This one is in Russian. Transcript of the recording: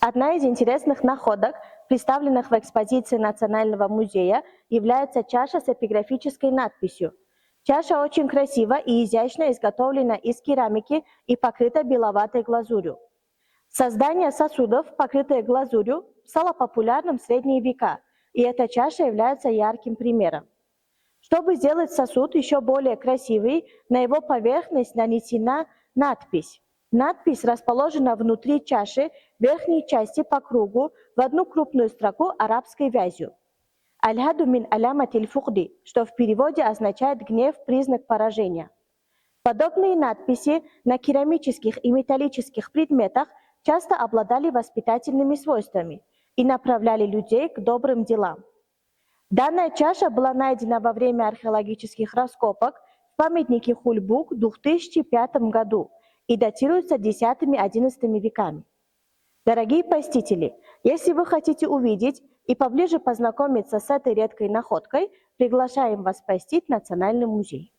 Одна из интересных находок, представленных в экспозиции Национального музея, является чаша с эпиграфической надписью. Чаша очень красиво и изящно изготовлена из керамики и покрыта беловатой глазурью. Создание сосудов, покрытых глазурью, стало популярным в средние века, и эта чаша является ярким примером. Чтобы сделать сосуд еще более красивый, на его поверхность нанесена надпись. Надпись расположена внутри чаши, в верхней части по кругу, в одну крупную строку арабской вязью. «Аль-хаду мин аляматиль фухди», что в переводе означает «гнев, признак поражения». Подобные надписи на керамических и металлических предметах часто обладали воспитательными свойствами и направляли людей к добрым делам. Данная чаша была найдена во время археологических раскопок в памятнике Хульбук в 2005 году и датируется X-XI веками. Дорогие посетители, если вы хотите увидеть и поближе познакомиться с этой редкой находкой, приглашаем вас посетить Национальный музей.